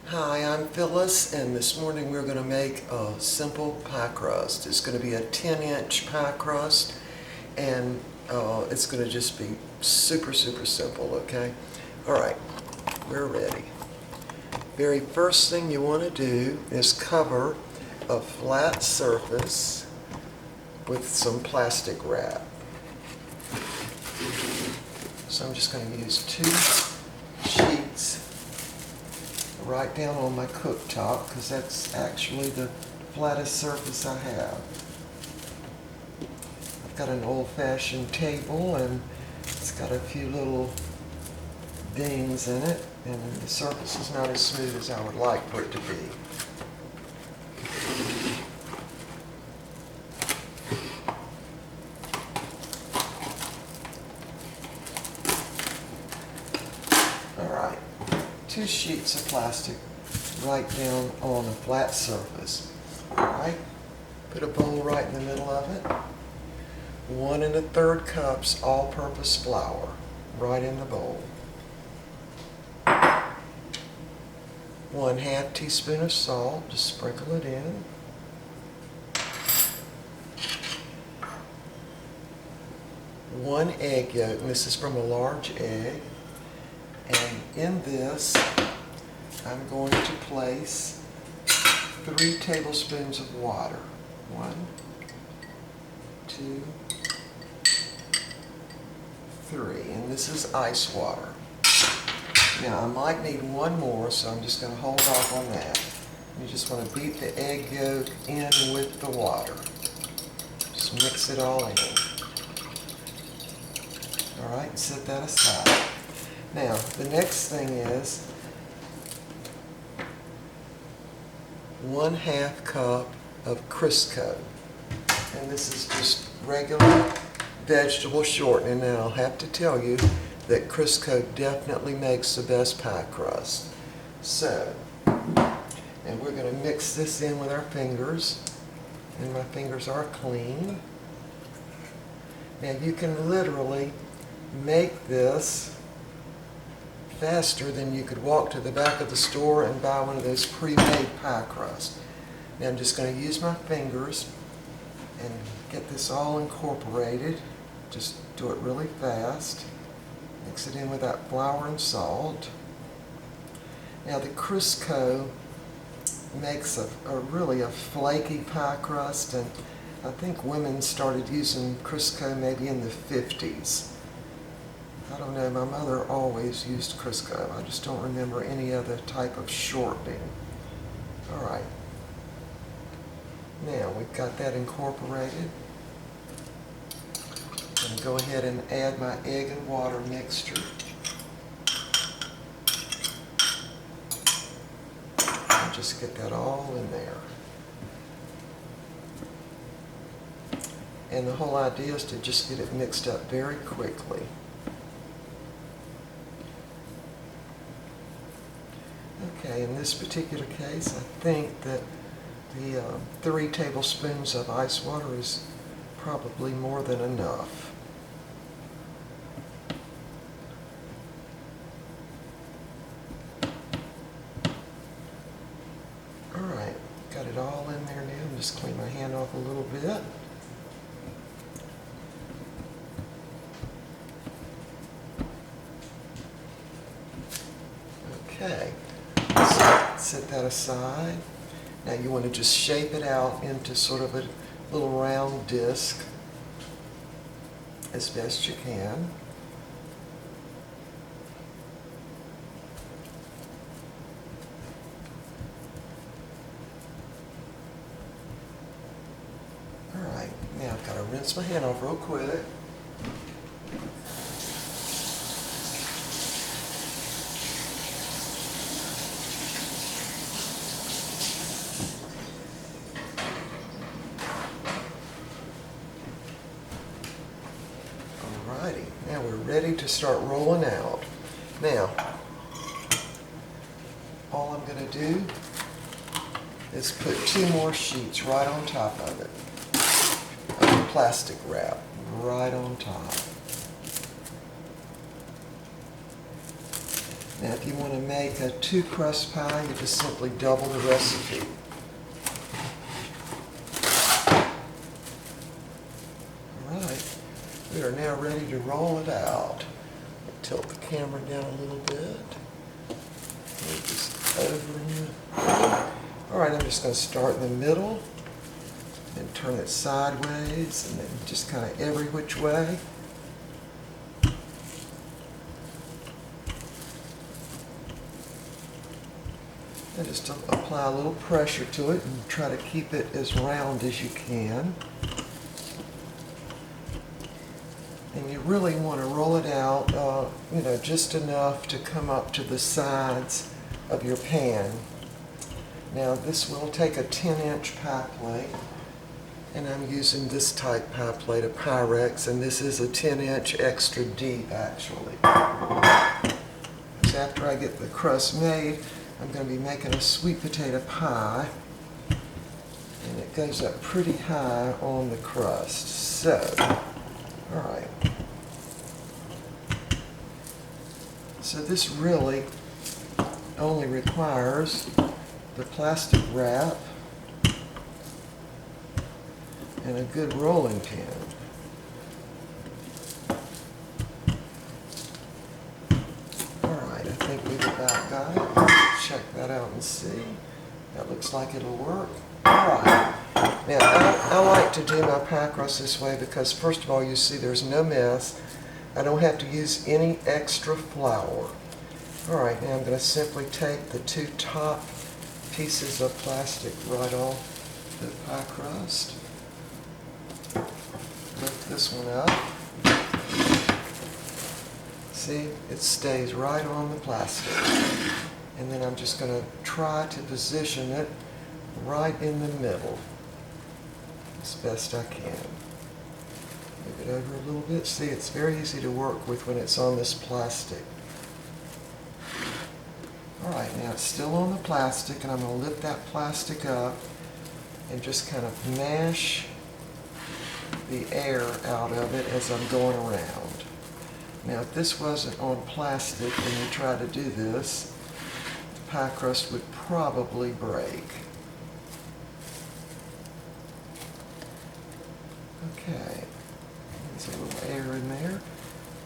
Hi, I'm Phyllis, and this morning we're going to make a simple pie crust. It's going to be a 10-inch pie crust, and it's going to just be super simple, okay? Alright, we're ready. Very first thing you want to do is cover a flat surface with some plastic wrap. So I'm just going to use 2 sheets right down on my cooktop because that's actually the flattest surface I have. I've got an old-fashioned table and it's got a few little dings in it, and the surface is not as smooth as I would like for it to be. Alright, 2 sheets of plastic right down on a flat surface. Alright, put a bowl right in the middle of it. 1 1/3 cups all-purpose flour right in the bowl. 1/2 teaspoon of salt, just sprinkle it in. 1 egg yolk, and this is from a large egg. And in this, I'm going to place 3 tablespoons of water. 1, 2, 3. And this is ice water. Now, I might need 1 more, so I'm just going to hold off on that. You just want to beat the egg yolk in with the water. Just mix it all in. Alright, set that aside. Now, the next thing is 1/2 cup of Crisco. And this is just regular vegetable shortening, and I'll have to tell you that Crisco definitely makes the best pie crust. So, and we're going to mix this in with our fingers, and my fingers are clean. Now you can literally make this faster than you could walk to the back of the store and buy one of those pre-made pie crusts. Now I'm just going to use my fingers and get this all incorporated. Just do it really fast. Mix it in with that flour and salt. Now the Crisco makes a really flaky pie crust, and I think women started using Crisco maybe in the 50s. I don't know, my mother always used Crisco. I just don't remember any other type of shortening. Alright. Now we've got that incorporated. I'm going to go ahead and add my egg and water mixture. And just get that all in there. And the whole idea is to just get it mixed up very quickly. Okay, in this particular case, I think that the 3 tablespoons of ice water is probably more than enough. Alright, got it all in there now. Just clean my hand off a little bit. Okay, so set that aside. Now you want to just shape it out into sort of a little round disc as best you can. Alright, now I've got to rinse my hand off real quick. Alrighty, now we're ready to start rolling out. Now, all I'm going to do is put 2 more sheets right on top of it, of the plastic wrap, right on top. Now if you want to make a 2-crust pie, you just simply double the recipe. Alright, we are now ready to roll it out. Tilt the camera down a little bit. Move this over in. Alright, I'm just going to start in the middle and turn it sideways and then just kind of every which way. And just apply a little pressure to it and try to keep it as round as you can. And you really want to roll it out, just enough to come up to the sides of your pan. Now this will take a 10-inch pie plate, and I'm using this type pie plate, a Pyrex, and this is a 10-inch extra deep actually. So after I get the crust made, I'm going to be making a sweet potato pie, and it goes up pretty high on the crust. So, alright. So this really only requires the plastic wrap and a good rolling pin. Alright, I think we've about got it. Check that out and see. That looks like it'll work. Alright. Now, I like to do my pie crust this way because, first of all, you see there's no mess. I don't have to use any extra flour. Alright, now I'm going to simply take the 2 top pieces of plastic right off the pie crust. Lift this one up. See, it stays right on the plastic. And then I'm just going to try to position it right in the middle as best I can. Move it over a little bit. See, it's very easy to work with when it's on this plastic. Alright, now it's still on the plastic, and I'm going to lift that plastic up and just kind of mash the air out of it as I'm going around. Now if this wasn't on plastic and you try to do this, the pie crust would probably break. Okay, there's a little air in there.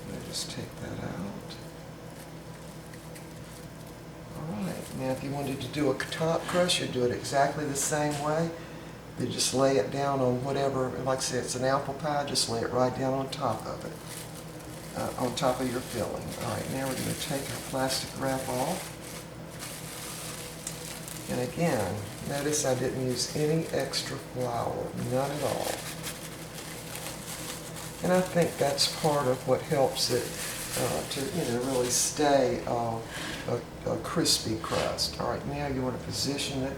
Let me just take that out. Alright, now if you wanted to do a top crust, you'd do it exactly the same way. You just lay it down on whatever, like I said, it's an apple pie, just lay it right down on top of it, on top of your filling. Alright, now we're going to take our plastic wrap off. And again, notice I didn't use any extra flour, none at all. And I think that's part of what helps it to really stay a crispy crust. All right, now you want to position it.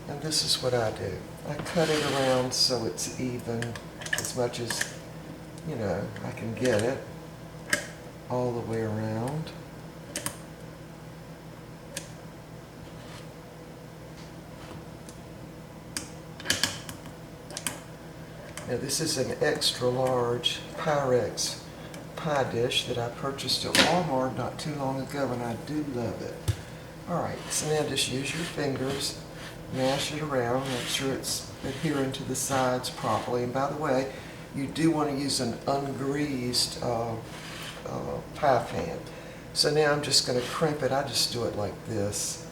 And this is what I do. I cut it around so it's even as much as, I can get it all the way around. Now this is an extra large Pyrex pie dish that I purchased at Walmart not too long ago, and I do love it. Alright, so now just use your fingers, mash it around, make sure it's adhering to the sides properly. And by the way, you do want to use an ungreased pie pan. So now I'm just going to crimp it. I just do it like this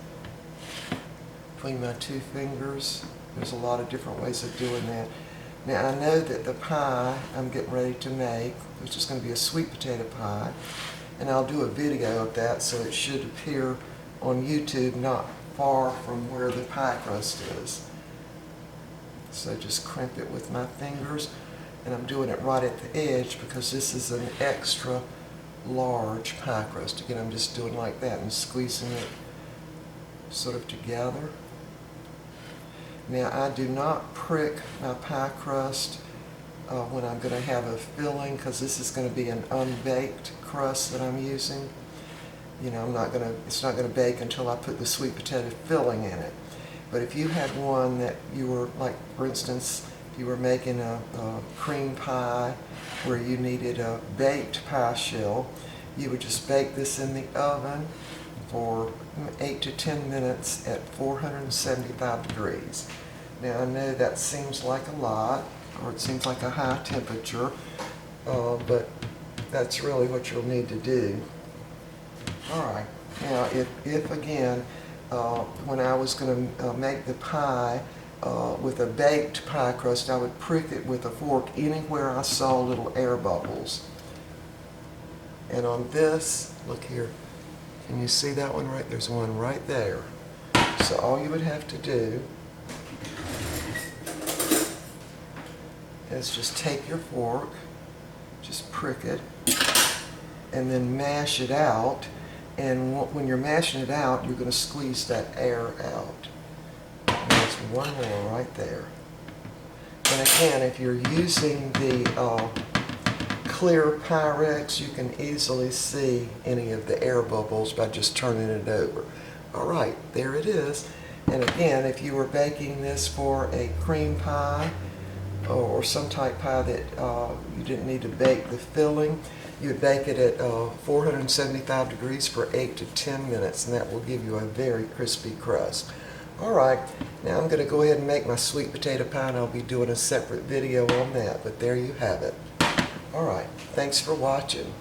between my 2 fingers. There's a lot of different ways of doing that. Now I know that the pie I'm getting ready to make, which is going to be a sweet potato pie, and I'll do a video of that, so it should appear on YouTube not far from where the pie crust is. So just crimp it with my fingers, and I'm doing it right at the edge because this is an extra large pie crust. Again, I'm just doing like that and squeezing it sort of together. Now I do not prick my pie crust when I'm going to have a filling, because this is going to be an unbaked crust that I'm using. It's not going to bake until I put the sweet potato filling in it. But if you had one that you were, like for instance, if you were making a cream pie where you needed a baked pie shell, you would just bake this in the oven for 8 to 10 minutes at 475 degrees. Now I know that seems like a lot, or it seems like a high temperature, but that's really what you'll need to do. Alright, now if again, when I was going to make the pie with a baked pie crust, I would prick it with a fork anywhere I saw little air bubbles. And on this, look here, can you see that one right? There's one right there. So all you would have to do is just take your fork, just prick it, and then mash it out. And when you're mashing it out, you're going to squeeze that air out. And there's one more right there. And again, if you're using the clear Pyrex, you can easily see any of the air bubbles by just turning it over. Alright, there it is. And again, if you were baking this for a cream pie or some type pie that you didn't need to bake the filling, you would bake it at 475 degrees for 8 to 10 minutes, and that will give you a very crispy crust. Alright, now I'm going to go ahead and make my sweet potato pie, and I'll be doing a separate video on that, but there you have it. Alright, thanks for watching.